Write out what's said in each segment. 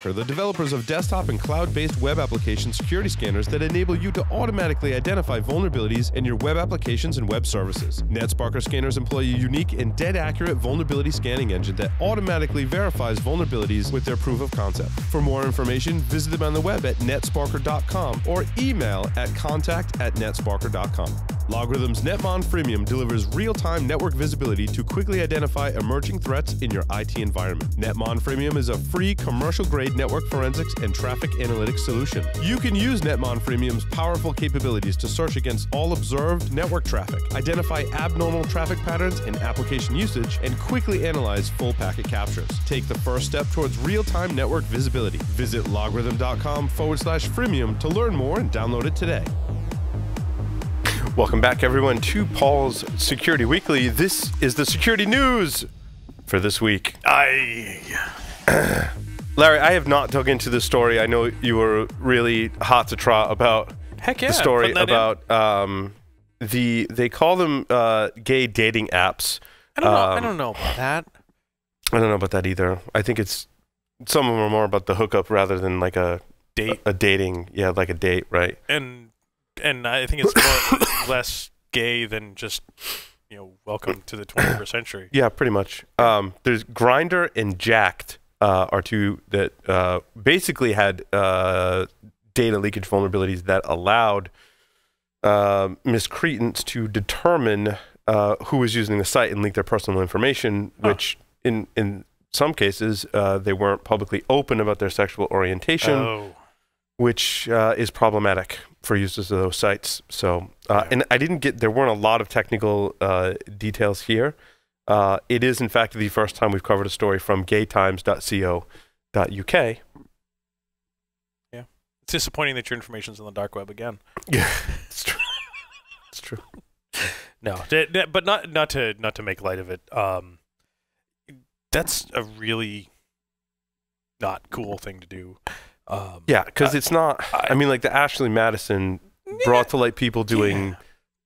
are the developers of desktop and cloud-based web application security scanners that enable you to automatically identify vulnerabilities in your web applications and web services. NetSparker scanners employ a unique and dead-accurate vulnerability scanning engine that automatically verifies vulnerabilities with their proof of concept. For more information, visit them on the web at netsparker.com or email at contact@netsparker.com. LogRhythm's Netmon Freemium delivers real-time network visibility to quickly identify emerging threats in your IT environment. Netmon Freemium is a free commercial-grade network forensics and traffic analytics solution. You can use Netmon Freemium's powerful capabilities to search against all observed network traffic, identify abnormal traffic patterns in application usage, and quickly analyze full packet captures. Take the first step towards real-time network visibility. Visit logRhythm.com/freemium to learn more and download it today. Welcome back, everyone, to Paul's Security Weekly. This is the security news for this week. Larry, I have not dug into this story. I know you were really hot to trot about the story about they call them gay dating apps. I don't know about that. I don't know about that either. I think some of them are more about the hookup rather than like a date. A dating, yeah, like a date, right? And I think it's more less gay than just, welcome to the 21st century. Yeah, pretty much. There's Grindr and Jacked are two that basically had data leakage vulnerabilities that allowed miscreants to determine who was using the site and leak their personal information, which in some cases they weren't publicly open about their sexual orientation, which is problematic for users of those sites. So, and there weren't a lot of technical details here. It is, in fact, the first time we've covered a story from gaytimes.co.uk. Yeah. It's disappointing that your information's on the dark web again. Yeah, it's true. It's true. No, but not to make light of it. That's a really not cool thing to do. Yeah, because it's not. I mean, like the Ashley Madison brought to light people doing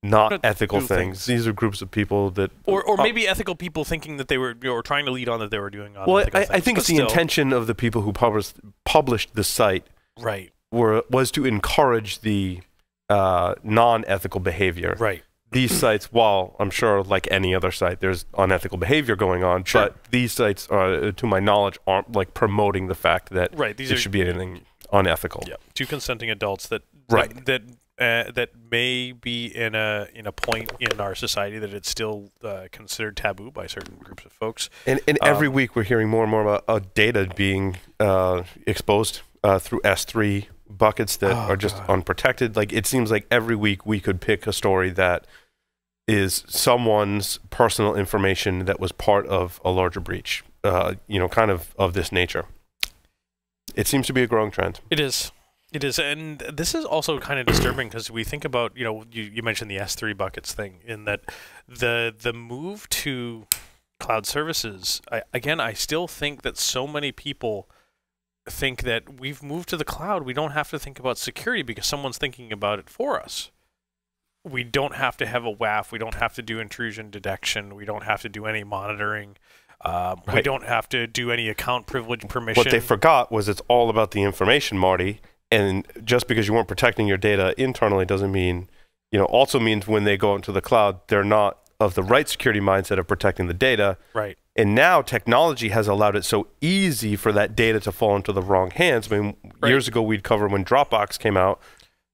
not ethical things. These are groups of people that, or maybe ethical people thinking that they were trying to lead on that they were doing. Well, I think it's the intention of the people who published the site, right? Was to encourage the non-ethical behavior, right? These sites, while I'm sure like any other site, there's unethical behavior going on, but these sites, to my knowledge, aren't like promoting the fact that there should be anything unethical. Yeah, two consenting adults that may be in a point in our society that it's still considered taboo by certain groups of folks. And every week we're hearing more and more about data being exposed through S3 buckets that are just unprotected. Like it seems like every week we could pick a story that is someone's personal information that was part of a larger breach, kind of this nature. It seems to be a growing trend. It is. It is. And this is also kind of disturbing because we think about, you mentioned the S3 buckets thing, in that the move to cloud services, I still think that so many people think that we've moved to the cloud. We don't have to think about security because someone's thinking about it for us. We don't have to have a WAF. We don't have to do intrusion detection. We don't have to do any monitoring. We don't have to do any account privilege permission. What they forgot was it's all about the information, Marty. And just because you weren't protecting your data internally doesn't mean, also means when they go into the cloud, they're not of the right security mindset of protecting the data. Right. And now technology has allowed it so easy for that data to fall into the wrong hands. I mean, years ago we'd cover when Dropbox came out.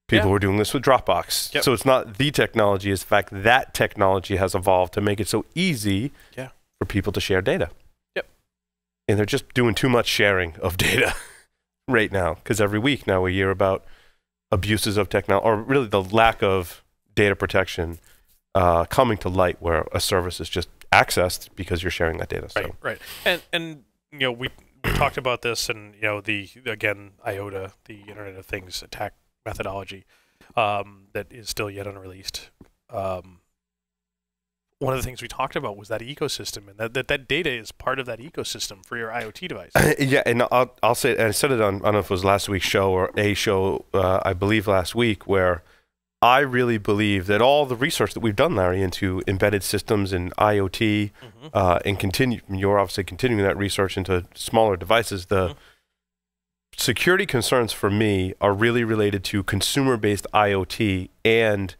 People were doing this with Dropbox. Yep. So it's not the technology, it's the fact that technology has evolved to make it so easy for people to share data. Yep. And they're just doing too much sharing of data right now, because every week now we hear about abuses of technology, or really the lack of data protection coming to light where a service is just accessed because you're sharing that data. So. Right. And we talked about this, and the IOTA, the Internet of Things attack methodology that is still yet unreleased. One of the things we talked about was that ecosystem, and that data is part of that ecosystem for your IoT device. Yeah, and I'll say, and I said it on, I don't know if it was last week's show or a show, I believe last week, where I really believe that all the research that we've done, Larry, into embedded systems and IoT, and you're obviously continuing that research into smaller devices, security concerns for me are really related to consumer-based IoT and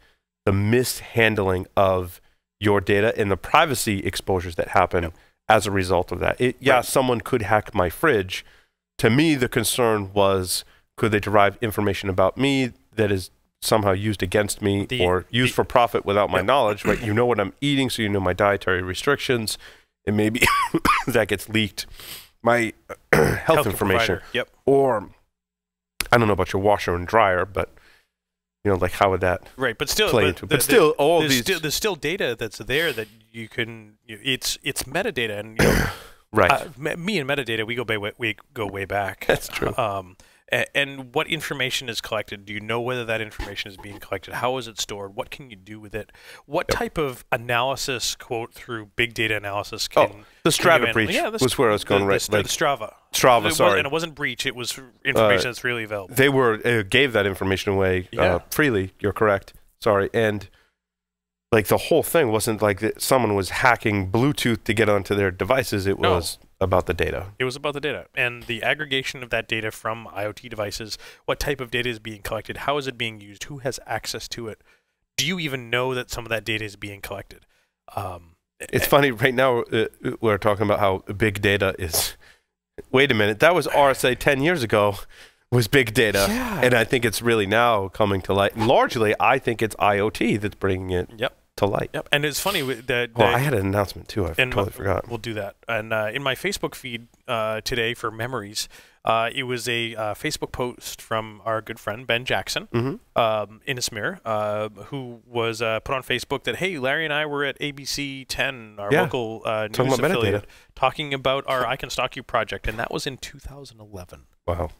the mishandling of your data and the privacy exposures that happen as a result of that. Someone could hack my fridge. To me, the concern was, could they derive information about me that is somehow used against me or used for profit without my knowledge, right? You know what I'm eating, so you know my dietary restrictions, and maybe that gets leaked. My health information. Or, I don't know about your washer and dryer, but, you know, like how would that but still, play into it? But still, all these... There's still data that's there that you can... It's metadata, and, you know, right. Me and metadata, we go way back. That's true. And what information is collected? Do you know whether that information is being collected? How is it stored? What can you do with it? What type of analysis, quote, through big data analysis can... the Strava breach was where I was going, right? The Strava. Strava, sorry. And it wasn't breach. It was information that's freely available. They gave that information away freely. You're correct. Sorry. And like the whole thing wasn't like that someone was hacking Bluetooth to get onto their devices. It was about the data. It was about the data and the aggregation of that data from IoT devices. What type of data is being collected? How is it being used? Who has access to it? Do you even know that some of that data is being collected? It's funny right now. We're talking about how big data is. Wait a minute, that was RSA 10 years ago. Was big data, and I think it's really now coming to light. Largely, I think it's IoT that's bringing it to light. And it's funny that... I had an announcement too. I totally forgot. We'll do that. And in my Facebook feed today for memories, it was a Facebook post from our good friend Ben Jackson, Innismere, who was put on Facebook that, hey, Larry and I were at ABC 10, our local news affiliate, talking about our I Can Stalk You project, and that was in 2011. Wow.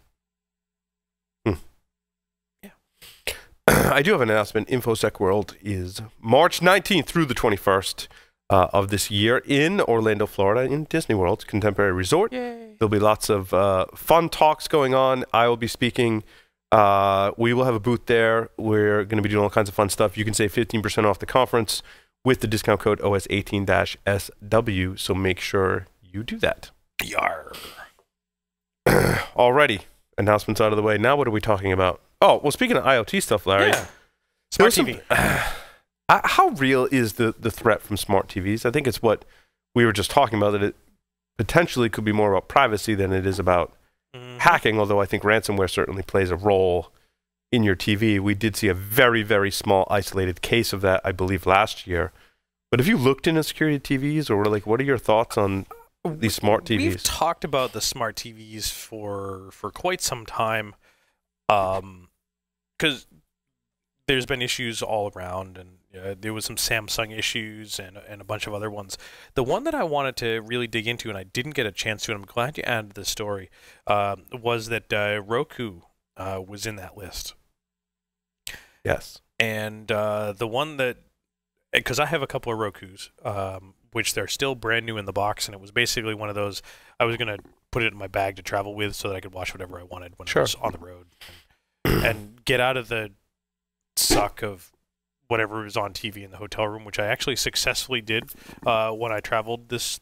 I do have an announcement. InfoSec World is March 19th through the 21st of this year in Orlando, Florida, in Disney World Contemporary Resort. Yay. There'll be lots of fun talks going on. I will be speaking. We will have a booth there. We're going to be doing all kinds of fun stuff. You can save 15% off the conference with the discount code OS18-SW, so make sure you do that. Yar. Alrighty. Announcements out of the way. Now what are we talking about? Oh, well, speaking of IoT stuff, Larry. Yeah. Smart TV. How real is the threat from smart TVs? I think it's what we were just talking about, that it potentially could be more about privacy than it is about hacking, although I think ransomware certainly plays a role in your TV. We did see a very, very small isolated case of that, I believe, last year. But have you looked into security TVs, or like, what are your thoughts on these smart TVs? We've talked about the smart TVs for quite some time. Because there's been issues all around, and there was some Samsung issues and a bunch of other ones. The one that I wanted to really dig into, and I didn't get a chance to, and I'm glad you added this story, was that Roku was in that list. Yes. And the one that, because I have a couple of Rokus, which they're still brand new in the box, and it was basically one of those, I was going to put it in my bag to travel with so that I could watch whatever I wanted when I was on the road. And get out of the suck of whatever was on TV in the hotel room, which I actually successfully did when I traveled this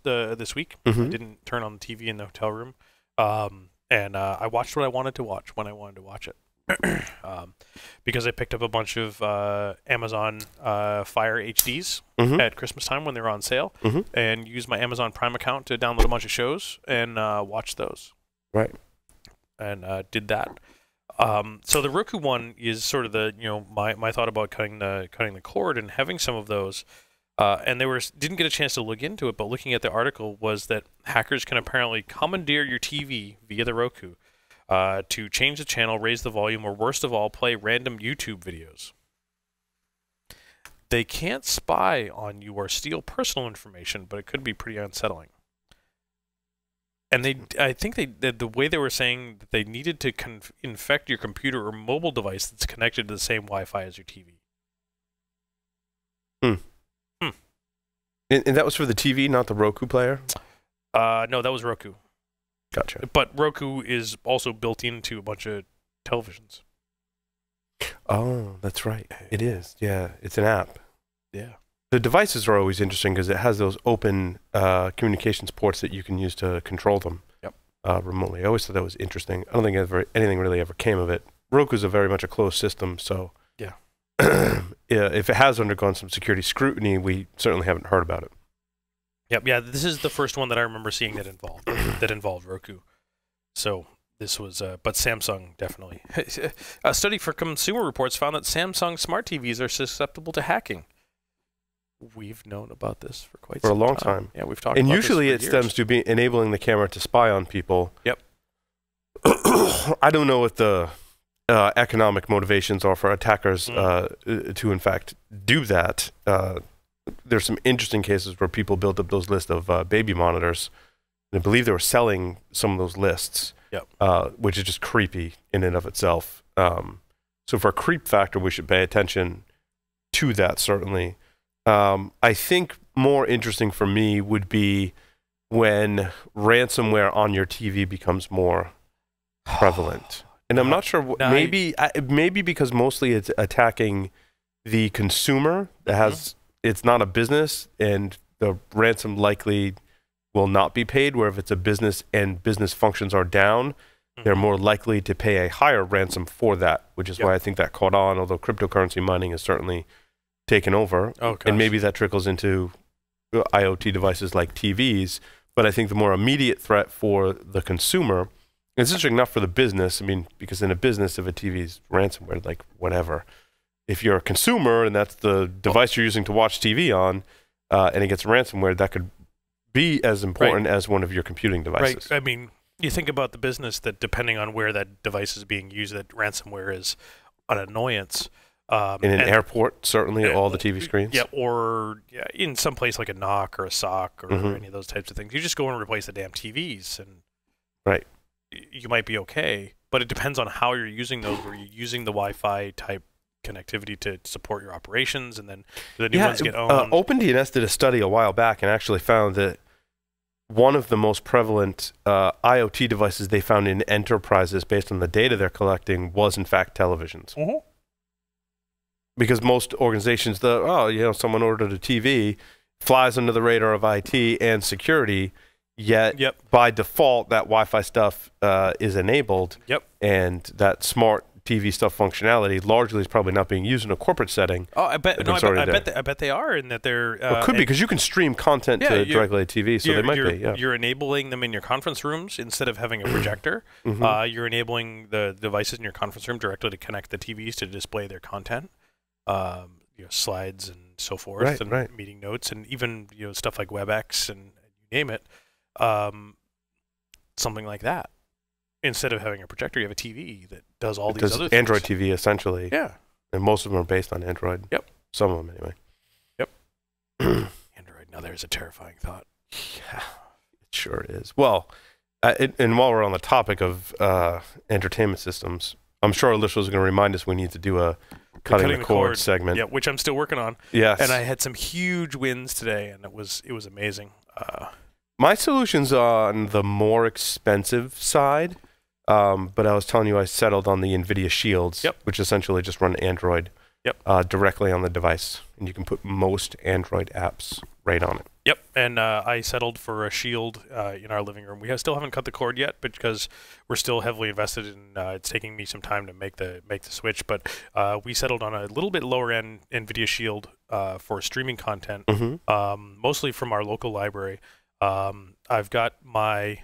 week. I didn't turn on the TV in the hotel room, and I watched what I wanted to watch when I wanted to watch it. Because I picked up a bunch of Amazon Fire HDs at Christmas time when they were on sale, and used my Amazon Prime account to download a bunch of shows and watch those. Right. And did that. So the Roku one is sort of the, my thought about cutting the cord and having some of those. And didn't get a chance to look into it, but looking at the article was that hackers can apparently commandeer your TV via the Roku to change the channel, raise the volume, or worst of all, play random YouTube videos. They can't spy on you or steal personal information, but it could be pretty unsettling. And I think the way they were saying that they needed to infect your computer or mobile device that's connected to the same Wi-Fi as your TV. And that was for the TV, not the Roku player? No, that was Roku. Gotcha. But Roku is also built into a bunch of televisions. Oh, that's right. It is. Yeah, it's an app. Yeah. The devices are always interesting because it has those open communications ports that you can use to control them. Yep. remotely. I always thought that was interesting. I don't think anything really ever came of it. Roku's very much a closed system, so Yeah. yeah, if it has undergone some security scrutiny, we certainly haven't heard about it. Yep. Yeah. This is the first one that I remember seeing that involved Roku. So this was, but Samsung definitely. A study for Consumer Reports found that Samsung smart TVs are susceptible to hacking. We've known about this for quite For some a long time. Yeah, we've talked And about usually it this for years. stems to enabling the camera to spy on people. Yep. I don't know what the economic motivations are for attackers to, in fact, do that. There's some interesting cases where people built up those lists of baby monitors. And I believe they were selling some of those lists, which is just creepy in and of itself. So for a creep factor, we should pay attention to that, certainly. I think more interesting for me would be when ransomware on your TV becomes more prevalent. And I'm not sure, maybe because mostly it's attacking the consumer that has, it's not a business, and the ransom likely will not be paid, where if it's a business and business functions are down, they're more likely to pay a higher ransom for that, which is why I think that caught on, although cryptocurrency mining is certainly taken over. And maybe that trickles into IoT devices like TVs. But I think the more immediate threat for the consumer, it's interesting, not for the business. I mean, because in a business, if a TV's ransomware, like whatever. If you're a consumer and that's the device you're using to watch TV on, and it gets ransomware, that could be as important as one of your computing devices. Right. I mean, you think about the business that depending on where that device is being used, that ransomware is an annoyance. In an airport, certainly, all the TV screens. Yeah, or in some place like a knock or a sock or any of those types of things. You just go and replace the damn TVs, and you might be okay. But it depends on how you're using those. Where you're using the Wi-Fi type connectivity to support your operations, and then the new ones get owned. OpenDNS did a study a while back and actually found that one of the most prevalent IoT devices they found in enterprises, based on the data they're collecting, was in fact televisions. Because most organizations, someone ordered a TV, flies under the radar of IT and security, yet by default that Wi-Fi stuff is enabled, and that smart TV stuff functionality largely is probably not being used in a corporate setting. Oh, I bet they are, in that they're. It could be, because you can stream content to directly to TV, so they might be. Yeah. You're enabling them in your conference rooms instead of having a projector. You're enabling the devices in your conference room directly to connect the TVs to display their content. Slides and so forth, and meeting notes, and even stuff like WebEx and you name it, something like that. Instead of having a projector, you have a TV that does all these other things. Android TV, essentially. Yeah. And most of them are based on Android. Some of them, anyway. Android. Now there's a terrifying thought. Yeah, it sure is. Well, and while we're on the topic of entertainment systems, I'm sure our listeners are going to remind us we need to do a cutting the cord segment. Yeah, which I'm still working on. Yes. And I had some huge wins today, and it was amazing. My solution's on the more expensive side, but I was telling you I settled on the NVIDIA Shields, which essentially just run Android directly on the device, and you can put most Android apps right on it. And I settled for a Shield in our living room. We still haven't cut the cord yet, but because we're still heavily invested in, it's taking me some time to make the switch. But we settled on a little bit lower end NVIDIA Shield for streaming content, mostly from our local library. I've got my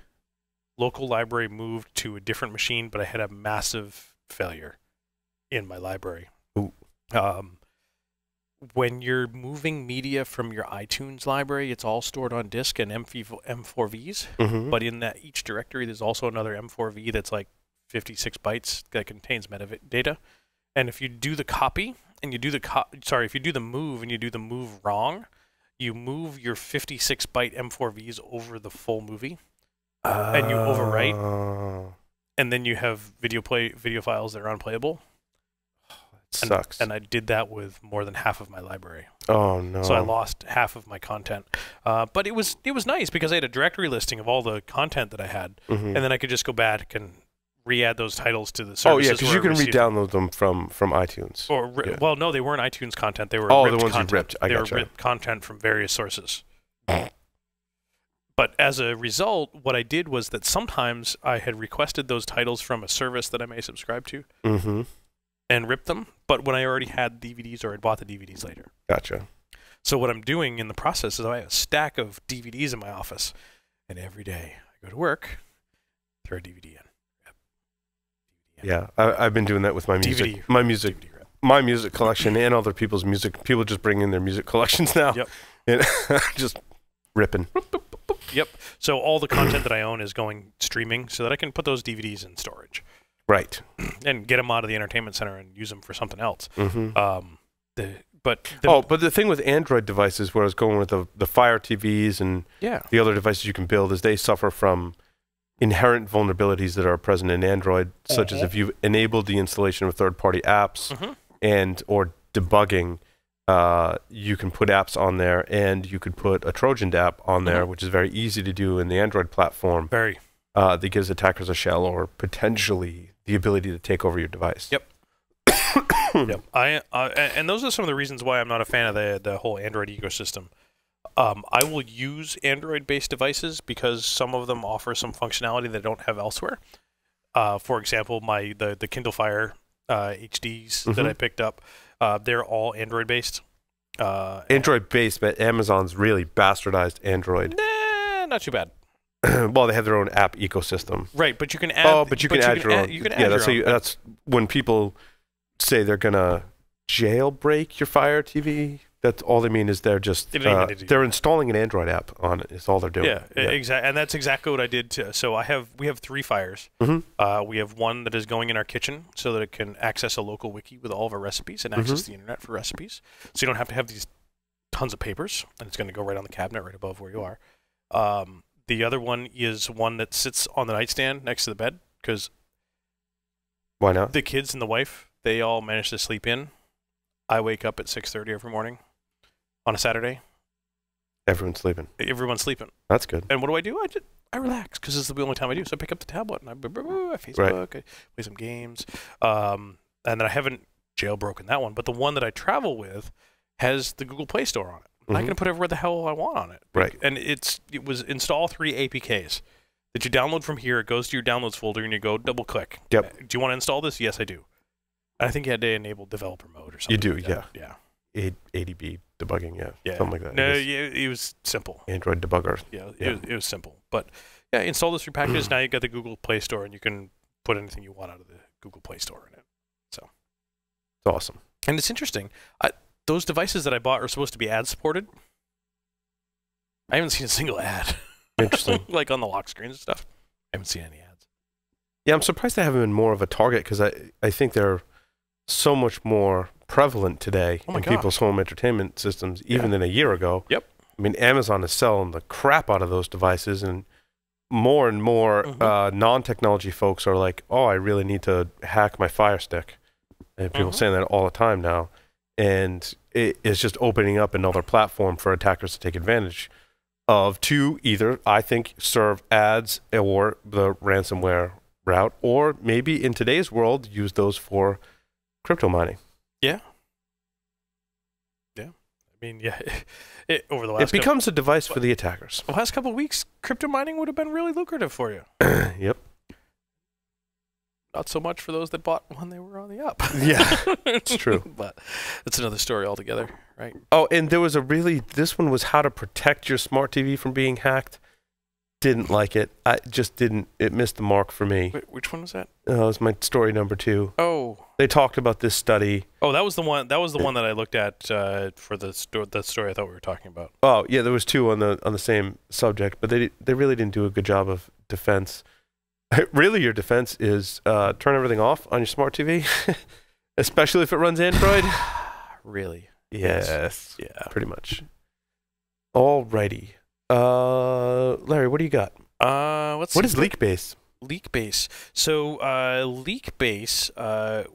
local library moved to a different machine, but I had a massive failure in my library. When you're moving media from your iTunes library, it's all stored on disk and M4Vs. But in that each directory, there's also another M4V that's like 56 bytes that contains metadata. And if you do the copy and you do if you do the move and you do the move wrong, you move your 56 byte M4Vs over the full movie, and you overwrite, and then you have video files that are unplayable. Sucks. And I did that with more than half of my library. Oh no! So I lost half of my content. But it was nice because I had a directory listing of all the content that I had, and then I could just go back and re-add those titles to the services. Oh yeah, because you can re-download them from iTunes. Well, no, they weren't iTunes content. They were the ripped ones content. you ripped. They were ripped content from various sources. But as a result, what I did was that sometimes I had requested those titles from a service that I may subscribe to and ripped them. But when I already had DVDs or I'd bought the DVDs later. Gotcha. So what I'm doing in the process is I have a stack of DVDs in my office. And every day I go to work, throw a DVD in. Yeah, I've been doing that with my music. My music collection and other people's music. People just bring in their music collections now. Yep. And just ripping. Yep. So all the content that I own is going streaming so that I can put those DVDs in storage. Right. And get them out of the entertainment center and use them for something else. But the thing with Android devices, where I was going with the Fire TVs and the other devices you can build, is they suffer from inherent vulnerabilities that are present in Android, such as if you've enabled the installation of third-party apps and or debugging, you can put apps on there, and you could put a Trojan app on there, which is very easy to do in the Android platform. Very. That gives attackers a shell or potentially the ability to take over your device. Yep. Yep. And those are some of the reasons why I'm not a fan of the whole Android ecosystem. I will use Android-based devices because some of them offer some functionality that I don't have elsewhere. For example, the Kindle Fire HDs that I picked up, they're all Android-based. Android-based, but Amazon's really bastardized Android. Nah, not too bad. Well, they have their own app ecosystem. Right, but you can add. Oh, but you can add your own. You can add that's when people say they're gonna jailbreak your Fire TV. That's all they mean is they're just they're installing an Android app on it. Is all they're doing. Yeah. Exactly, and that's exactly what I did too. So we have 3 Fires. We have one that is going in our kitchen so that it can access a local wiki with all of our recipes and access the internet for recipes. So you don't have to have these tons of papers, and it's going to go right on the cabinet right above where you are. The other one is one that sits on the nightstand next to the bed because why not? The kids and the wife, they all manage to sleep in. I wake up at 6:30 every morning on a Saturday. Everyone's sleeping. Everyone's sleeping. That's good. And what do? I relax because this is the only time I do. So I pick up the tablet and I Facebook, I play some games. And then I haven't jailbroken that one, but the one that I travel with has the Google Play Store on it. I can put everywhere the hell I want on it. Right. And it was install 3 APKs that you download from here. It goes to your downloads folder and you go double click. Yep. Do you want to install this? Yes, I do. I think you had to enable developer mode or something. You do, like yeah. ADB debugging, something like that. No, it was simple. Android debugger. Yeah, it was simple. But yeah, install those 3 packages. Now you got the Google Play Store and you can put anything you want out of the Google Play Store in it. So it's awesome. And it's interesting. Those devices that I bought are supposed to be ad supported. I haven't seen a single ad. Interesting. Like on the lock screens and stuff. I haven't seen any ads. Yeah, I'm surprised they haven't been more of a target because I think they're so much more prevalent today in people's home entertainment systems even than a year ago. Yep. I mean, Amazon is selling the crap out of those devices, and more non-technology folks are like, oh, I really need to hack my Fire Stick. And people saying that all the time now. And it is just opening up another platform for attackers to take advantage of to either, I think, serve ads or the ransomware route, or maybe in today's world, use those for crypto mining. Yeah. Yeah. I mean, yeah. Over the last it becomes a device for the attackers. The last couple of weeks, crypto mining would have been really lucrative for you. Yep. Not so much for those that bought when they were on the up. Yeah, it's true. But it's another story altogether, right? Oh, and there was this one was how to protect your smart TV from being hacked. Didn't like it. I just didn't. It missed the mark for me. Wait, which one was that? It was my story number 2. Oh. They talked about this study. Oh, that was the one. That was the one that I looked at for the story I thought we were talking about. Oh, yeah, there was 2 on the same subject, but they really didn't do a good job of defense. Really, your defense is turn everything off on your smart TV, especially if it runs Android. Really? Yes. Yeah. Pretty much. Alrighty. Larry, what do you got? What is Leakbase? Leakbase. So Leakbase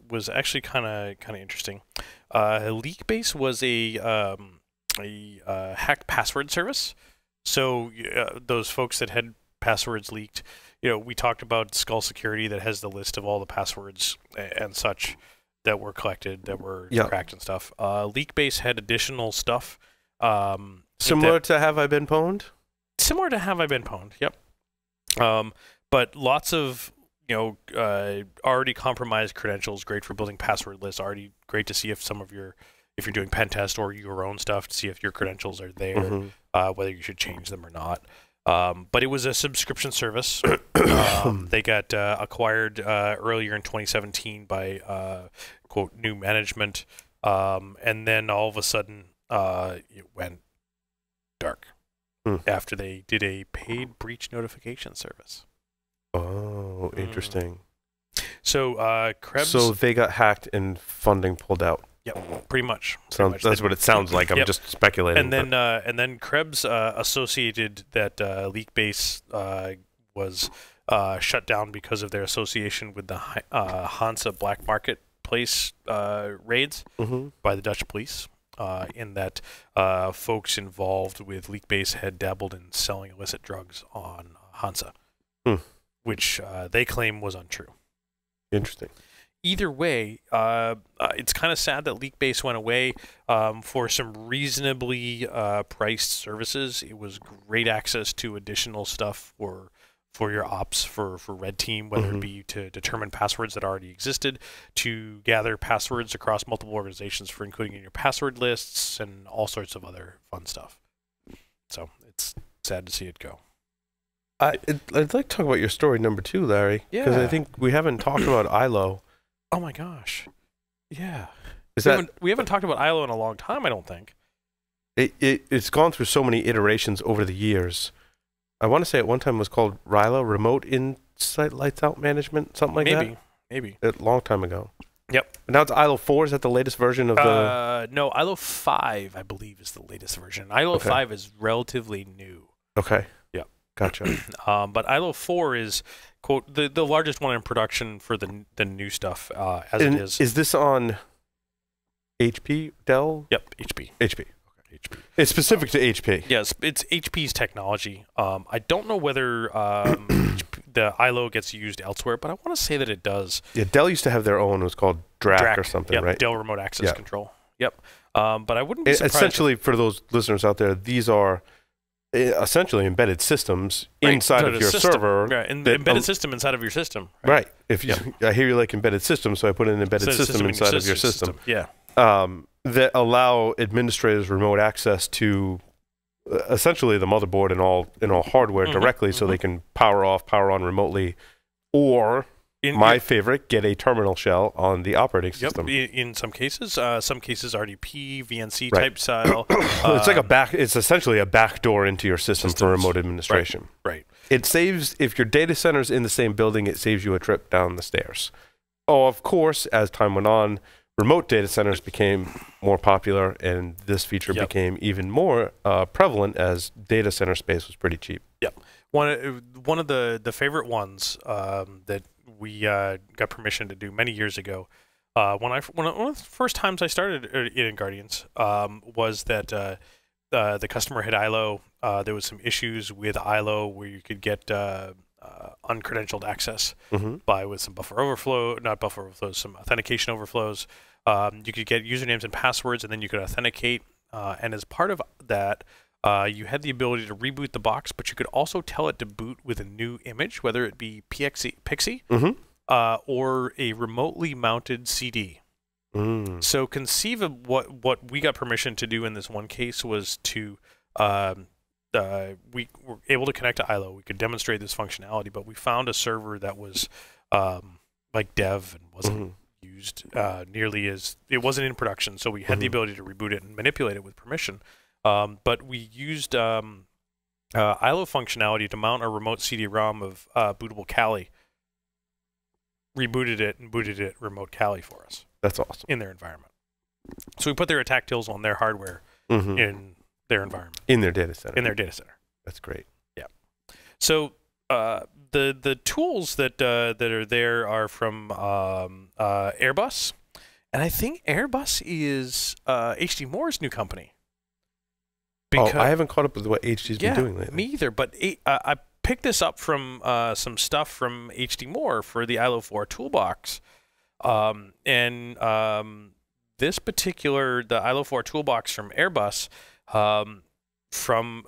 was actually kind of interesting. Leakbase was a hacked password service. So those folks that had passwords leaked. We talked about Skull Security that has the list of all the passwords and such that were collected, that were cracked and stuff. Leakbase had additional stuff. Similar to Have I Been Pwned? Similar to Have I Been Pwned? Yep. But lots of already compromised credentials, great for building password lists. Already great to see if you're doing pen test or your own stuff to see if your credentials are there, whether you should change them or not. But it was a subscription service. They got acquired earlier in 2017 by quote new management, and then all of a sudden it went dark after they did a paid breach notification service. Oh, interesting. So Krebs. So they got hacked and funding pulled out. Yep, pretty much. That's what it sounds like. I'm just speculating. And then Krebs associated that Leakbase was shut down because of their association with the Hansa black marketplace raids by the Dutch police. In that folks involved with Leakbase had dabbled in selling illicit drugs on Hansa, which they claim was untrue. Interesting. Either way, it's kind of sad that Leakbase went away for some reasonably priced services. It was great access to additional stuff for your ops for Red Team, whether it be to determine passwords that already existed, to gather passwords across multiple organizations for including in your password lists, and all sorts of other fun stuff. So it's sad to see it go. I'd like to talk about your story number 2, Larry, because I think we haven't talked about ILO. Oh my gosh. Yeah. We haven't talked about ILO in a long time, I don't think. It's gone through so many iterations over the years. I want to say at one time it was called RILO, Remote Insight Lights Out Management, something like that. Maybe. A long time ago. Yep. And now it's ILO 4. Is that the latest version of the... No, ILO 5, I believe, is the latest version. ILO 5 is relatively new. Okay. Yep. Gotcha. But ILO 4 is, quote, the largest one in production for the new stuff, as it is. Is this on HP, Dell? Yep, HP. HP. HP. It's specific to HP. Yes, it's HP's technology. I don't know whether the ILO gets used elsewhere, but I want to say that it does. Yeah, Dell used to have their own. It was called DRAC or something, right? Dell Remote Access Control. Yep. But I wouldn't be surprised. Essentially, for those listeners out there, these are essentially embedded systems inside of your server. Right, embedded system inside of your system. Right. If you, I hear you like embedded systems, so I put an embedded system inside of your system. Yeah. That allow administrators remote access to essentially the motherboard and all hardware directly, so they can power off, power on remotely, or my favorite, get a terminal shell on the operating system. In some cases RDP, VNC type style. It's essentially a backdoor into your system for remote administration. Right. It saves, if your data center's in the same building, it saves you a trip down the stairs. Oh, of course, as time went on, remote data centers became more popular, and this feature became even more prevalent as data center space was pretty cheap. Yep. One of the favorite ones that we got permission to do many years ago, one of the first times I started in Guardians was that the customer had ILO. There was some issues with ILO where you could get uncredentialed access with some some authentication overflows. You could get usernames and passwords, and then you could authenticate. And as part of that, you had the ability to reboot the box, but you could also tell it to boot with a new image, whether it be Pixie or a remotely mounted CD. So conceive of what we got permission to do in this one case was to we were able to connect to ILO. We could demonstrate this functionality, but we found a server that was like dev and wasn't used nearly as it wasn't in production, so we had the ability to reboot it and manipulate it with permission. But we used ILO functionality to mount a remote CD-ROM of bootable Kali, rebooted it, and booted it remote Kali for us. That's awesome. In their environment. So we put their attack tools on their hardware in their environment. In their data center. In their data center. That's great. Yeah. So the tools that are there are from Airbus, and I think Airbus is HD Moore's new company. Because, I haven't caught up with what HD's been doing lately. Me either, but I picked this up from some stuff from HD Moore for the ILO 4 toolbox. This particular, the ILO 4 toolbox from Airbus, from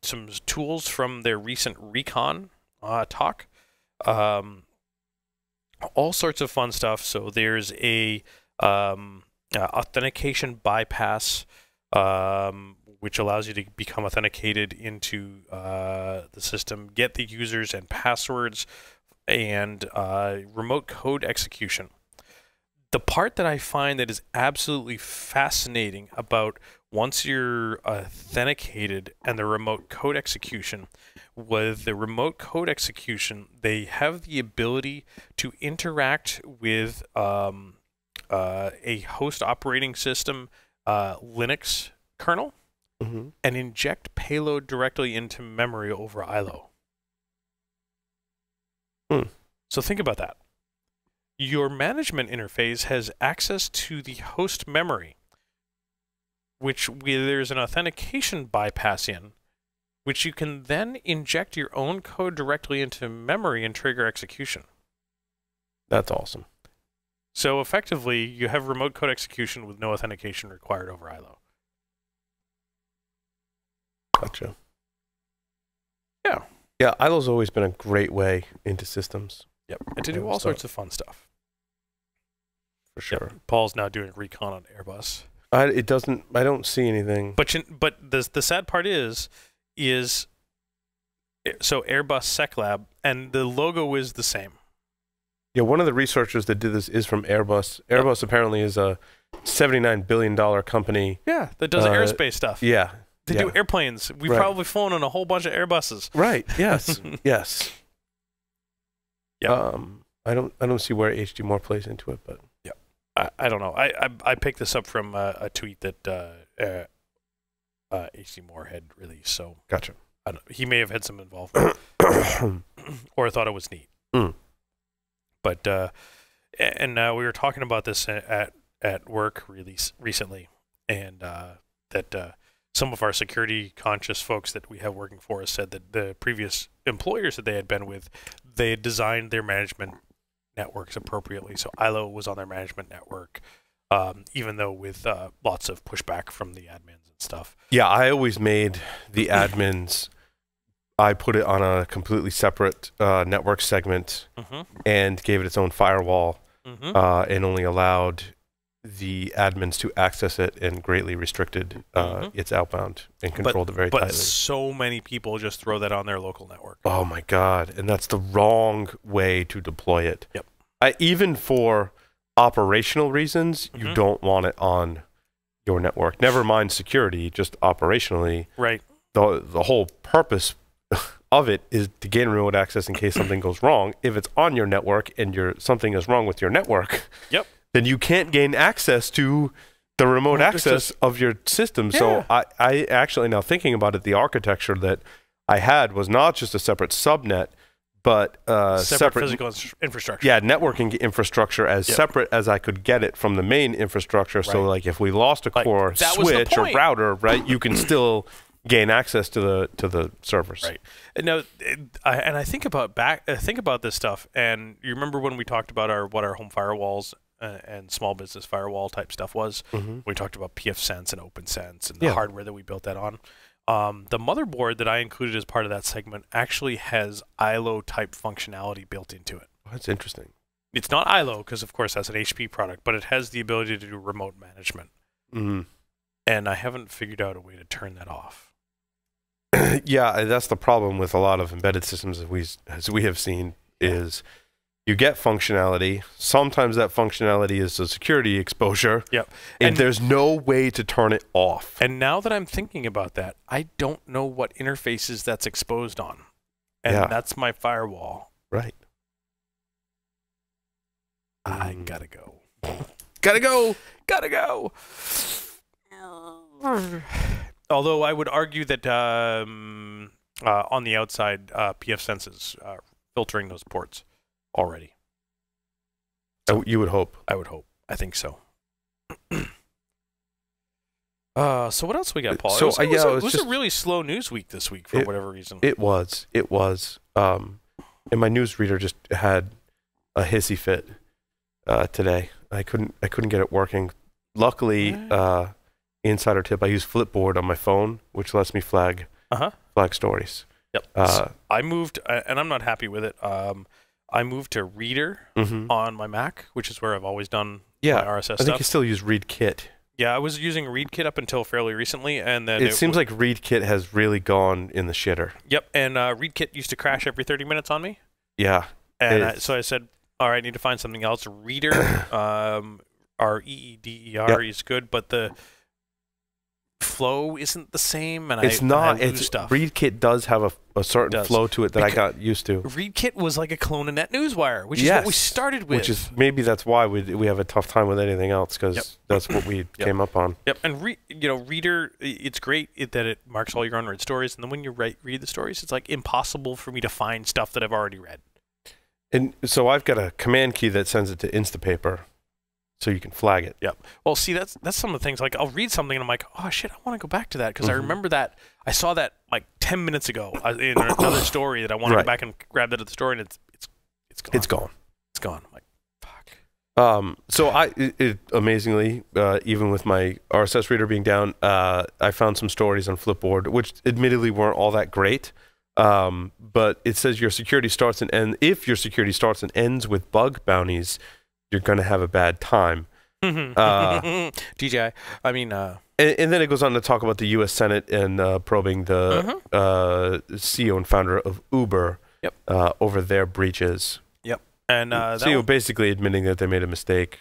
some tools from their recent Recon talk. All sorts of fun stuff. So there's a authentication bypass, which allows you to become authenticated into the system, get the users and passwords, and remote code execution. The part that I find that is absolutely fascinating about once you're authenticated and the remote code execution, with the remote code execution, they have the ability to interact with a host operating system Linux kernel and inject payload directly into memory over ILO. So think about that. Your management interface has access to the host memory, which there's an authentication bypass in, which you can then inject your own code directly into memory and trigger execution. That's awesome. So effectively, you have remote code execution with no authentication required over ILO. Gotcha. Yeah. Yeah, ILO's always been a great way into systems. Yep. And to do all sorts of fun stuff. For sure. Yep. Paul's now doing recon on Airbus. I don't see anything. But the sad part is so Airbus SecLab, and the logo is the same. Yeah, one of the researchers that did this is from Airbus. Airbus apparently is a $79 billion company. Yeah, that does aerospace stuff. Yeah. They do airplanes. We've probably flown on a whole bunch of Airbuses. Right. Yes. Yes. Yeah. I don't see where HD Moore plays into it, but I don't know. I picked this up from a tweet that HD Moore had released. So gotcha. I don't, he may have had some involvement, or thought it was neat. But and we were talking about this at work recently, and that some of our security conscious folks that we have working for us said that the previous employers that they had been with, they had designed their management networks appropriately. So ILO was on their management network, even though with lots of pushback from the admins and stuff. Yeah, I always made the admins, I put it on a completely separate network segment and gave it its own firewall and only allowed the admins to access it and greatly restricted its outbound and controlled it very tightly. But so many people just throw that on their local network. Oh my God. And that's the wrong way to deploy it. Yep. Even for operational reasons, you don't want it on your network. Never mind security, just operationally. Right. The whole purpose of it is to gain remote access in case something goes wrong. If it's on your network and something is wrong with your network, then you can't gain access to the remote access of your system. Yeah. So I actually, now thinking about it, the architecture that I had was not just a separate subnet, but separate physical infrastructure. Yeah, networking infrastructure as separate as I could get it from the main infrastructure. Right. So like if we lost a core switch or router, right, you can still gain access to the servers. Right. No, I think about this stuff, and you remember when we talked about what our home firewalls and small business firewall type stuff was? We talked about pfSense and OpenSense and the hardware that we built that on. The motherboard that I included as part of that segment actually has ILO type functionality built into it. Oh, that's interesting. It's not ILO because, of course, that's an HP product, but it has the ability to do remote management. And I haven't figured out a way to turn that off. Yeah, that's the problem with a lot of embedded systems as we have seen is you get functionality. Sometimes that functionality is a security exposure. Yep. And there's no way to turn it off. And now that I'm thinking about that, I don't know what interfaces that's exposed on. And that's my firewall. Right. I gotta go. Gotta go. Gotta go. Although I would argue that on the outside, pfSense is filtering those ports already. So you would hope. I would hope. I think so. So what else we got, Paul? So it was a really slow news week this week for whatever reason. It was. And my newsreader just had a hissy fit today. I couldn't get it working. Luckily, insider tip. I use Flipboard on my phone, which lets me flag stories. Yep. I moved, and I'm not happy with it. I moved to Reader on my Mac, which is where I've always done my RSS stuff. I think you still use ReadKit. Yeah, I was using ReadKit up until fairly recently, and then it seems like ReadKit has really gone in the shitter. Yep, and ReadKit used to crash every 30 minutes on me. Yeah. And so I said, all right, I need to find something else. Reader, REEDER is good, but the flow isn't the same, and it's not. ReadKit does have a certain flow to it that I got used to. ReadKit was like a clone of NetNewsWire, which is what we started with. Which is maybe that's why we have a tough time with anything else, because that's what we came up on. Yep, and Reader, it's great that it marks all your unread stories, and then when you read the stories, it's like impossible for me to find stuff that I've already read. And so I've got a command key that sends it to Instapaper, so you can flag it. Yep. Well, see, that's some of the things. Like, I'll read something and I'm like, oh shit, I want to go back to that because I remember that I saw that like 10 minutes ago in another story that I want to go back and grab that at the store, and it's gone. It's gone. It's gone. I'm like, fuck. So amazingly, even with my RSS reader being down, I found some stories on Flipboard, which admittedly weren't all that great. But it says your security starts and ends. If your security starts and ends with bug bounties, you're going to have a bad time. DJI. I mean, and then it goes on to talk about the U.S. Senate and probing the CEO and founder of Uber over their breaches. Yep. And CEO basically admitting that they made a mistake.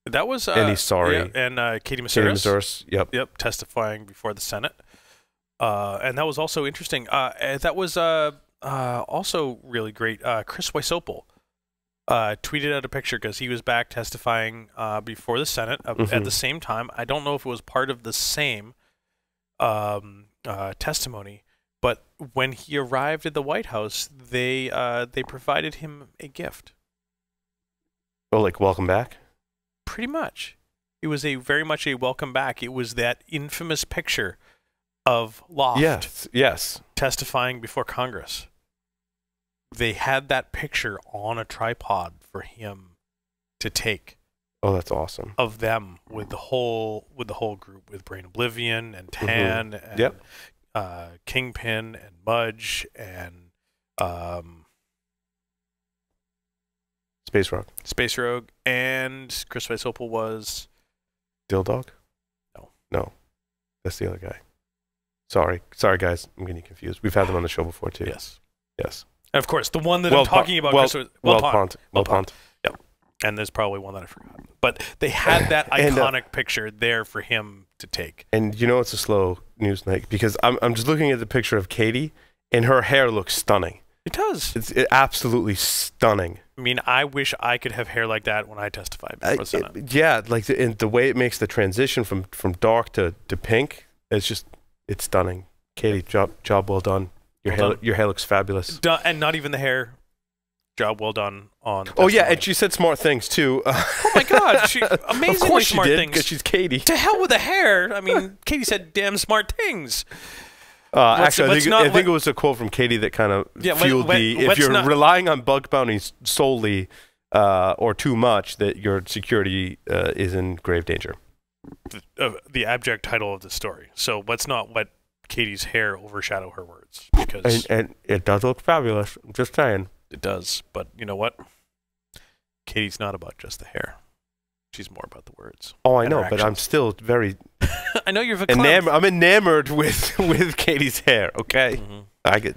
That was and he's sorry. Yeah, and Katie Mazuris. Yep. Testifying before the Senate. And that was also interesting. That was also really great. Chris Weisopel tweeted out a picture because he was back testifying before the Senate at the same time. I don't know if it was part of the same testimony, but when he arrived at the White House, they provided him a gift. Oh, like welcome back? Pretty much. It was very much a welcome back. It was that infamous picture of Loft testifying before Congress. They had that picture on a tripod for him to take. Oh, that's awesome. Of them with the whole group, with Brain Oblivion and Tan and Kingpin and Mudge and Space Rogue, and Chris Weisopel was Dill Dog? No. That's the other guy. Sorry guys, I'm getting confused. We've had them on the show before too. Yes. And of course, the one that I'm talking about, Wellpont. Yep. And there's probably one that I forgot. But they had that iconic picture there for him to take. And you know it's a slow news night because I'm just looking at the picture of Katie, and her hair looks stunning. It does. It's absolutely stunning. I mean, I wish I could have hair like that when I testified before the Senate. Like the way it makes the transition from dark to pink, it's stunning. Katie, job well done. Your hair looks fabulous. And not even the hair. Job well done on. Oh yeah, and she said smart things too. Oh my God, she amazingly of course smart she did, things. Because she's Katie. To hell with the hair. I mean, Katie said damn smart things. Actually, I think it was a quote from Katie that kind of fueled if you're relying on bug bounties solely or too much, that your security is in grave danger. The abject title of the story. So let's not let Katie's hair overshadow her words, because and it does look fabulous. I'm just saying. It does, but you know what? Katie's not about just the hair. She's more about the words. Oh, I know, but I'm still very. I know you're I'm enamored with Katie's hair. Okay, I get.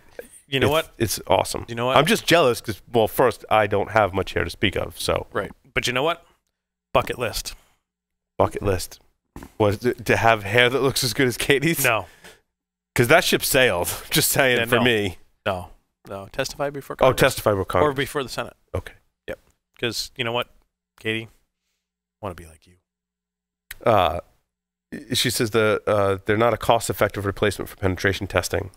You know what? It's awesome. You know what? I'm just jealous because, well, first I don't have much hair to speak of, so. Right, but you know what? Bucket list. Bucket list. Was to have hair that looks as good as Katie's? No. Because that ship sailed. Just saying for me. No. Testify before Congress. Oh, testify before Congress. Or before the Senate. Okay. Yep. Because you know what, Katie? I want to be like you. She says they're not a cost-effective replacement for penetration testing,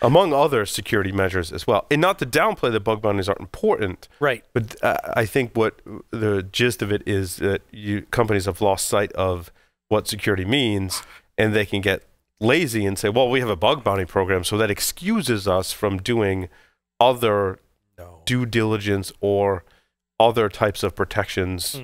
among other security measures as well. And not to downplay that bug bounties aren't important. Right. But I think what the gist of it is that companies have lost sight of what security means, and they can get lazy and say, well, we have a bug bounty program, so that excuses us from doing other due diligence or other types of protections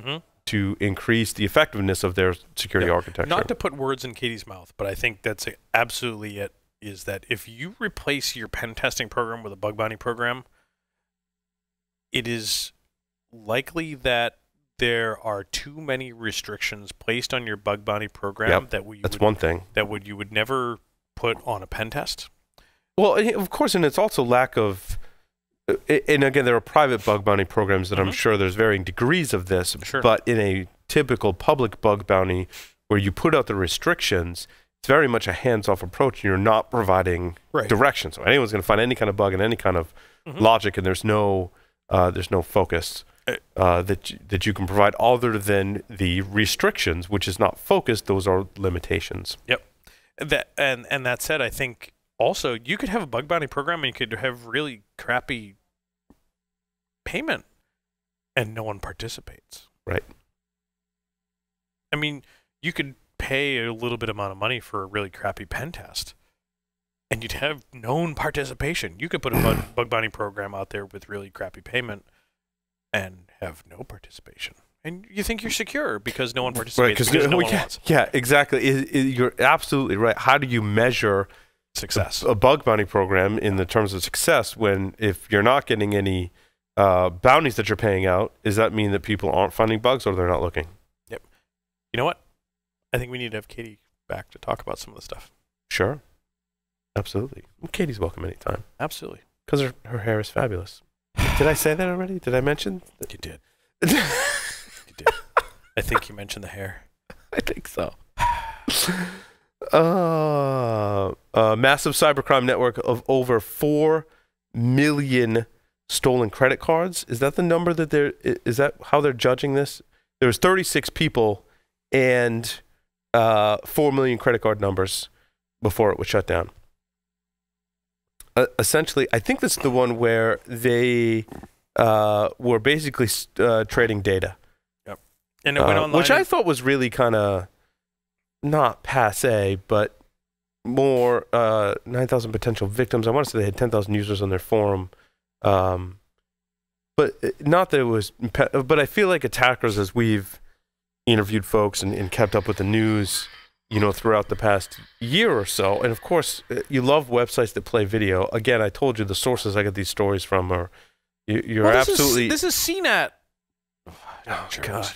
to increase the effectiveness of their security architecture. Not to put words in Katie's mouth, but I think that's absolutely it, is that if you replace your pen testing program with a bug bounty program, it is likely that there are too many restrictions placed on your bug bounty program that's one thing that you would never put on a pen test. Well, of course, and it's also lack of, and again, there are private bug bounty programs that I'm sure there's varying degrees of this, but in a typical public bug bounty where you put out the restrictions, it's very much a hands-off approach, and you're not providing direction. So anyone's going to find any kind of bug and any kind of logic, and there's no focus that you can provide other than the restrictions, which is not focused. Those are limitations. Yep. And that said, I think also you could have a bug bounty program and you could have really crappy payment and no one participates. Right. I mean, you could pay a little bit amount of money for a really crappy pen test and you'd have known participation. You could put a bug bounty program out there with really crappy payment and have no participation. And you think you're secure because no one participates, because no one wants. Yeah, exactly. You're absolutely right. How do you measure success? A bug bounty program in the terms of success when if you're not getting any bounties that you're paying out, does that mean that people aren't finding bugs or they're not looking? Yep. You know what? I think we need to have Katie back to talk about some of the stuff. Sure. Absolutely. Katie's welcome anytime. Absolutely. Because her hair is fabulous. Did I say that already? Did I mention? You did. You did. I think you mentioned the hair. I think so. Massive cybercrime network of over 4 million stolen credit cards. Is that the number that is that how they're judging this? There was 36 people and 4 million credit card numbers before it was shut down. Essentially, I think this is the one where they were basically trading data. Yep. And it went online. Which I thought was really kind of not passe, but more 9,000 potential victims. I want to say they had 10,000 users on their forum. But not that it was, but I feel like attackers, as we've interviewed folks and kept up with the news, throughout the past year or so. And of course, you love websites that play video. Again, I told you the sources I get these stories from are, you're absolutely. This is CNET. Oh, God.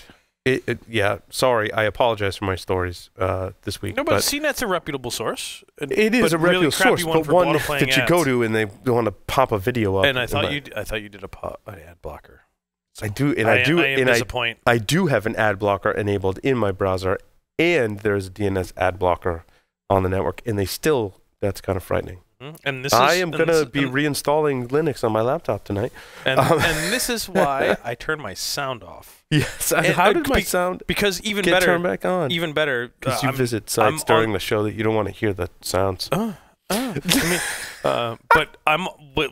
Yeah, sorry. I apologize for my stories this week. No, but CNET's a reputable source. It is a reputable source, but one that you go to and they want to pop a video up. And I thought you did an ad blocker. So I do have an ad blocker enabled in my browser, and there's a DNS ad blocker on the network, and that's kind of frightening. And I am going to be reinstalling Linux on my laptop tonight. And this is why I turned my sound off. Yes. How did my sound because even get better, turned back on? Even better. Because you visit sites during the show that you don't want to hear the sounds. But I'm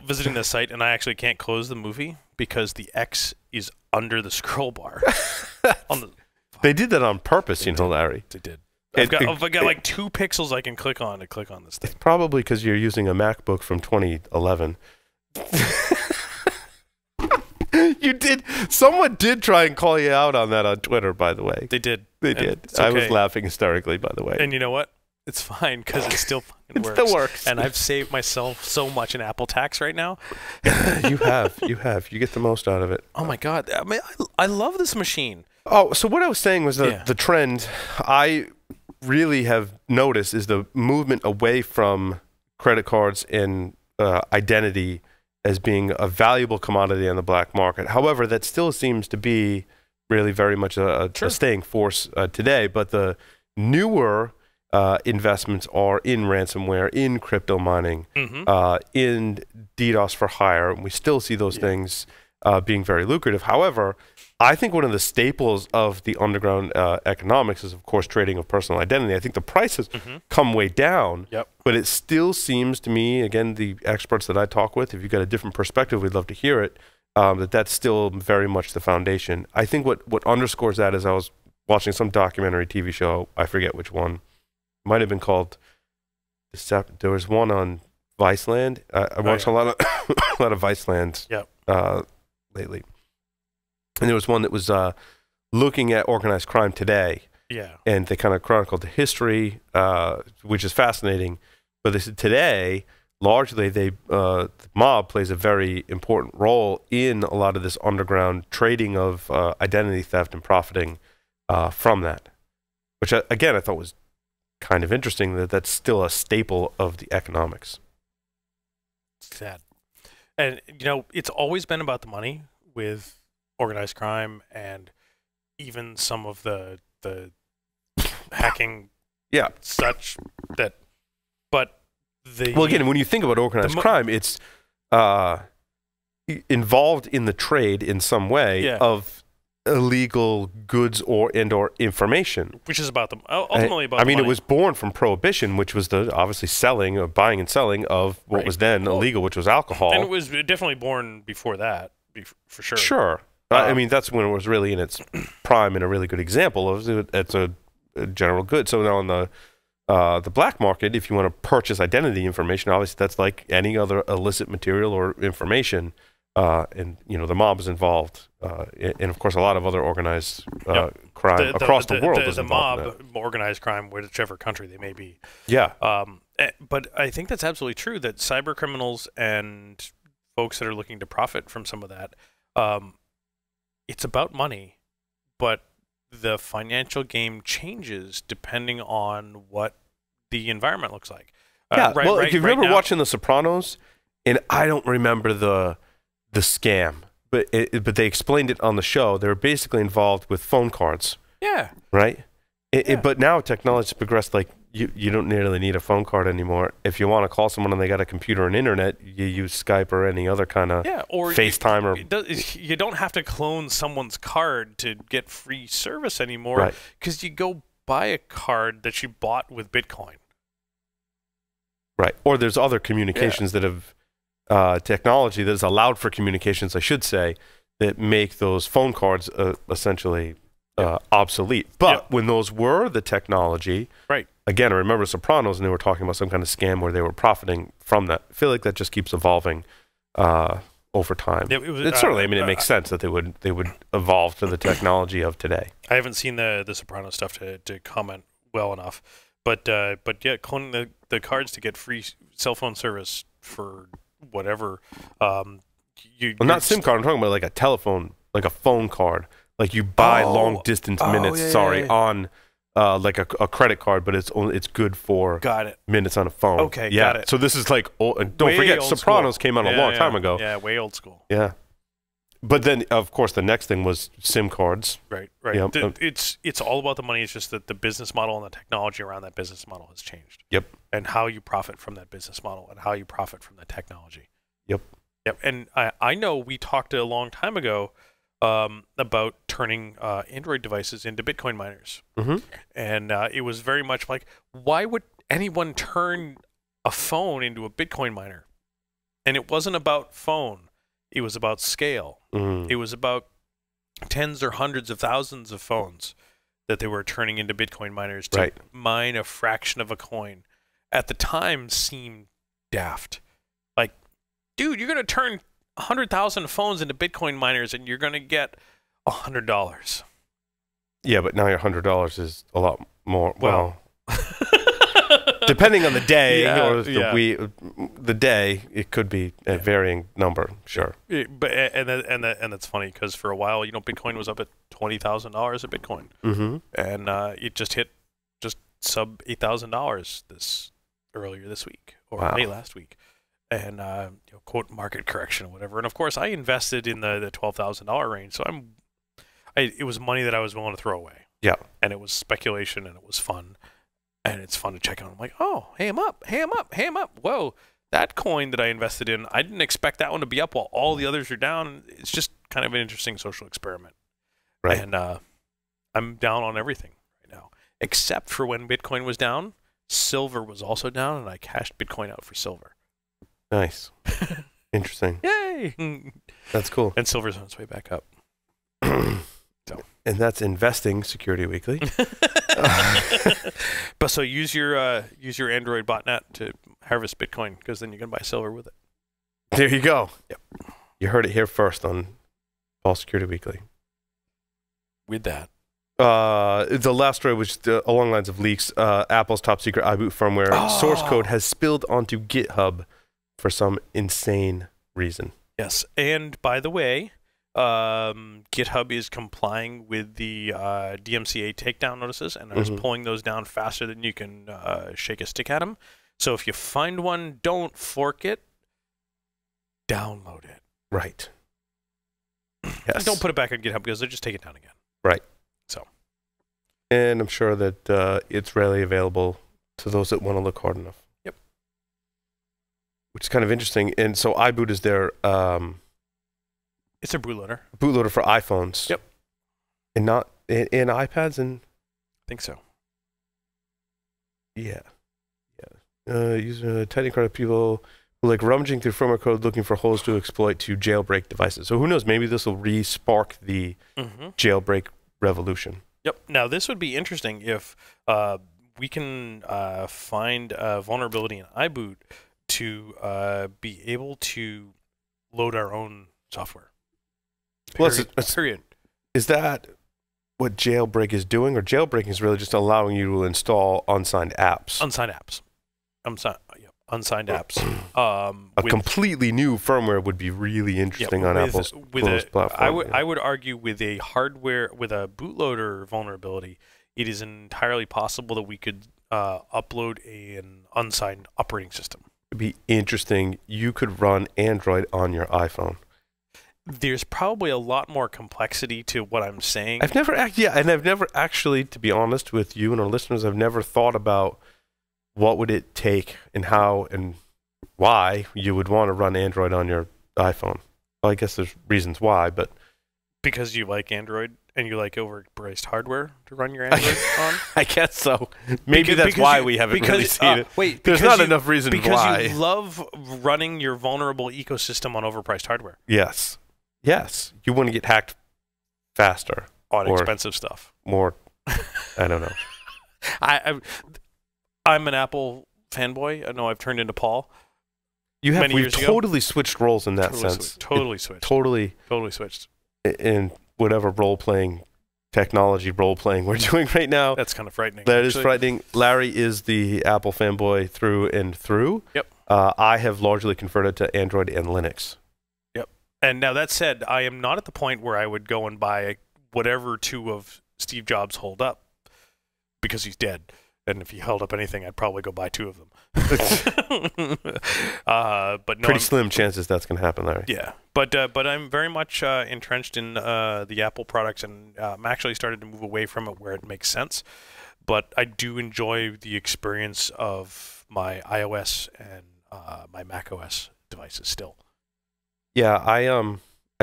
visiting the site, and I actually can't close the movie because the X is under the scroll bar. They did that on purpose, Larry. They did. I've got like 2 pixels I can click on to click on this thing. It's probably because you're using a MacBook from 2011. Someone did try and call you out on that on Twitter, by the way. They did. Okay. I was laughing hysterically, by the way. And you know what? It's fine because it still fucking works. It still works. And I've saved myself so much in Apple tax right now. You have. You get the most out of it. Oh my God. I mean, I love this machine. Oh, so what I was saying was the trend I really have noticed is the movement away from credit cards and identity as being a valuable commodity on the black market. However, that still seems to be really very much a staying force today. But the newer investments are in ransomware, in crypto mining, in DDoS for hire. And we still see those things being very lucrative. However, I think one of the staples of the underground economics is, of course, trading of personal identity. I think the price has come way down, but it still seems to me, again, the experts that I talk with, if you've got a different perspective, we'd love to hear it, that's still very much the foundation. I think what underscores that is I was watching some documentary TV show, I forget which one. It might have been called, there was one on Viceland. I watched a lot of Viceland lately. And there was one that was looking at organized crime today. Yeah. And they kind of chronicled the history, which is fascinating. But they said today, largely, the mob plays a very important role in a lot of this underground trading of identity theft and profiting from that. Which, again, I thought was kind of interesting that that's still a staple of the economics. Sad. And, you know, it's always been about the money with organized crime and even some of the hacking, such that, but well, again, when you think about organized crime, it's involved in the trade in some way of illegal goods or information, which is about them ultimately about. I mean, the money. It was born from prohibition, which was the obviously selling or buying and selling of what was then illegal, which was alcohol, and it was definitely born before that, for sure. Sure. I mean, that's when it was really in its prime and a really good example of it's a general good. So now on the black market, if you want to purchase identity information, obviously that's like any other illicit material or information, and you know the mob is involved, and of course a lot of other organized crime across the world is involved. The mob, organized crime, whichever country they may be. Yeah. But I think that's absolutely true that cyber criminals and folks that are looking to profit from some of that. It's about money, but the financial game changes depending on what the environment looks like. If you remember watching The Sopranos, and I don't remember the scam, but they explained it on the show. They were basically involved with phone cards. Yeah. Right? But now technology's progressed. Like you don't nearly need a phone card anymore. If you want to call someone and they got a computer and internet, you use Skype or any other kind of or FaceTime. You don't have to clone someone's card to get free service anymore because you go buy a card that you bought with Bitcoin. Right. Or there's other communications that have technology that has allowed for communications, I should say, that make those phone cards essentially obsolete. But when those were the technology, again, I remember Sopranos, and they were talking about some kind of scam where they were profiting from that. I feel like that just keeps evolving over time. It's certainly, I mean, it makes sense that they would evolve to the technology of today. I haven't seen the Sopranos stuff to comment well enough, but yeah, cloning the cards to get free cell phone service for whatever. Not SIM card. I'm talking about like a telephone, like a phone card. Like you buy long distance minutes. On like a credit card, but it's good for minutes on a phone. Okay, got it. So this is like don't forget, Sopranos came out a long time ago. Yeah, way old school. Yeah. But then, of course, the next thing was SIM cards. Right. It's all about the money. It's just that the business model and the technology around that business model has changed. Yep. And how you profit from that business model and how you profit from the technology. Yep. And I know we talked a long time ago about turning Android devices into Bitcoin miners. Mm-hmm. And it was very much like, why would anyone turn a phone into a Bitcoin miner? And it wasn't about phone. It was about scale. Mm-hmm. It was about tens or hundreds of thousands of phones that they were turning into Bitcoin miners to mine a fraction of a coin. At the time, seemed daft. Like, dude, you're going to turn 100,000 phones into Bitcoin miners and you're going to get $100. Yeah, but now your $100 is a lot more. Well, depending on the day or the day, it could be a varying number. Sure. But and that's funny because for a while, Bitcoin was up at $20,000 a Bitcoin, and it just hit just sub $8,000 earlier this week or late last week, and quote market correction or whatever. And of course, I invested in the $12,000 range, so it was money that I was willing to throw away. Yeah, and it was speculation, and it was fun. And it's fun to check out. I'm like, oh, hey, I'm up. Whoa, that coin that I invested in, I didn't expect that one to be up while all the others are down. It's just kind of an interesting social experiment. Right. And I'm down on everything right now, except for when Bitcoin was down, silver was also down, and I cashed Bitcoin out for silver. Nice. Interesting. Yay! That's cool. And silver's on its way back up. And that's Investing Security Weekly. But so use your Android botnet to harvest Bitcoin because then you can buy silver with it. There you go. Yep. You heard it here first on Paul Security Weekly. with that. The last story was along the lines of leaks. Apple's top secret iBoot firmware source code has spilled onto GitHub for some insane reason. Yes, and by the way, GitHub is complying with the DMCA takedown notices and is pulling those down faster than you can shake a stick at them. So if you find one, don't fork it. Download it. Right. Yes. Yes. And don't put it back on GitHub because they'll just take it down again. Right. So. And I'm sure that it's readily available to those that want to look hard enough. Yep. Which is kind of interesting. And so iBoot is their it's a bootloader. Bootloader for iPhones. Yep. And not in iPads and I think so. Yeah. Using tightening credit people who like rummaging through firmware code looking for holes to exploit to jailbreak devices. So who knows? Maybe this will re-spark the jailbreak revolution. Yep. Now this would be interesting if we can find a vulnerability in iBoot to be able to load our own software. Period. Is that what jailbreak is doing, or jailbreaking is really just allowing you to install unsigned apps? Unsigned apps. Unsigned apps. A completely new firmware would be really interesting on Apple's closed platform. I would argue with a bootloader vulnerability, it is entirely possible that we could upload an unsigned operating system. It'd be interesting. You could run Android on your iPhone. There's probably a lot more complexity to what I'm saying. I've never actually, to be honest with you and our listeners, I've never thought about what would it take and how and why you would want to run Android on your iPhone. Well, I guess there's reasons why, but because you like Android and you like overpriced hardware to run your Android on? I guess so. Maybe that's why we haven't really seen it. There's not enough reason why. Because you love running your vulnerable ecosystem on overpriced hardware. Yes. Yes. You want to get hacked faster. On expensive stuff. More, I don't know. I'm an Apple fanboy. I know I've turned into Paul. We've totally switched roles in that sense. Totally switched. Totally switched. In whatever technology role-playing we're doing right now. That's kind of frightening. That is frightening. Larry is the Apple fanboy through and through. Yep. I have largely converted to Android and Linux. Yep. And now that said, I am not at the point where I would go and buy whatever two of Steve Jobs hold up because he's dead. And if he held up anything, I'd probably go buy two of them. But no, pretty slim chances that's going to happen, Larry. Yeah, but I'm very much entrenched in the Apple products, and I'm actually started to move away from it where it makes sense. But I do enjoy the experience of my iOS and my macOS devices still. Yeah, I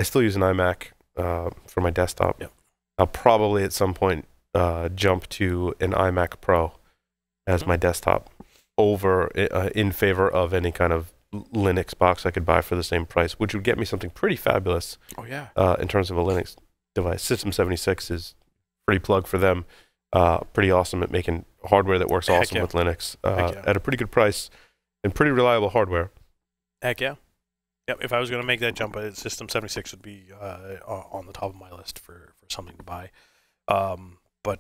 still use an iMac for my desktop. Yep. I'll probably at some point jump to an iMac Pro as my desktop over in favor of any kind of Linux box I could buy for the same price, which would get me something pretty fabulous. Oh yeah. In terms of a Linux device. System 76 is pretty plug for them. Pretty awesome at making hardware that works awesome with Linux at a pretty good price and pretty reliable hardware. Heck yeah. Yep. If I was going to make that jump, System 76 would be on the top of my list for something to buy. But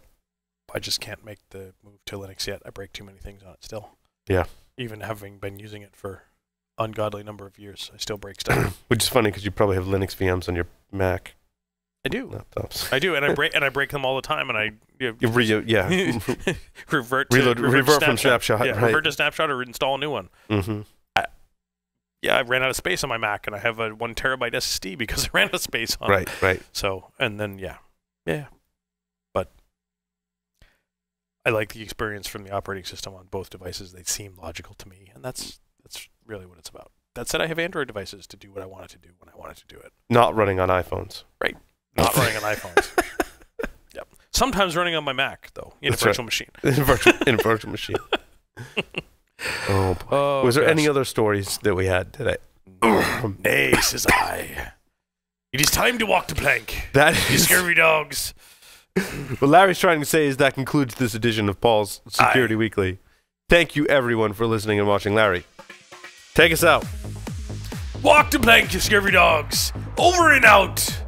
I just can't make the move to Linux yet. I break too many things on it still. Yeah. Even having been using it for ungodly number of years, I still break stuff. Which is funny because you probably have Linux VMs on your Mac. I do. Laptops. I do, and I break them all the time, and I revert from snapshot. Yeah, right. Revert to snapshot or install a new one. Mm-hmm. I ran out of space on my Mac, and I have a 1 terabyte SSD because I ran out of space on it. Right. So, and then yeah. But I like the experience from the operating system on both devices. They seem logical to me, and that's really what it's about. That said, I have Android devices to do what I wanted to do when I wanted to do it. Not running on iPhones. Right. Not running on iPhones. Yep. Sometimes running on my Mac, though, in a virtual machine. In a virtual machine. Oh, was there any other stories that we had today? Nay, says I. It is time to walk the plank. That you is scurvy dogs. What Larry's trying to say is that concludes this edition of Paul's Security Weekly. Thank you, everyone, for listening and watching. Larry, take us out. Walk the plank, you scurvy dogs. Over and out.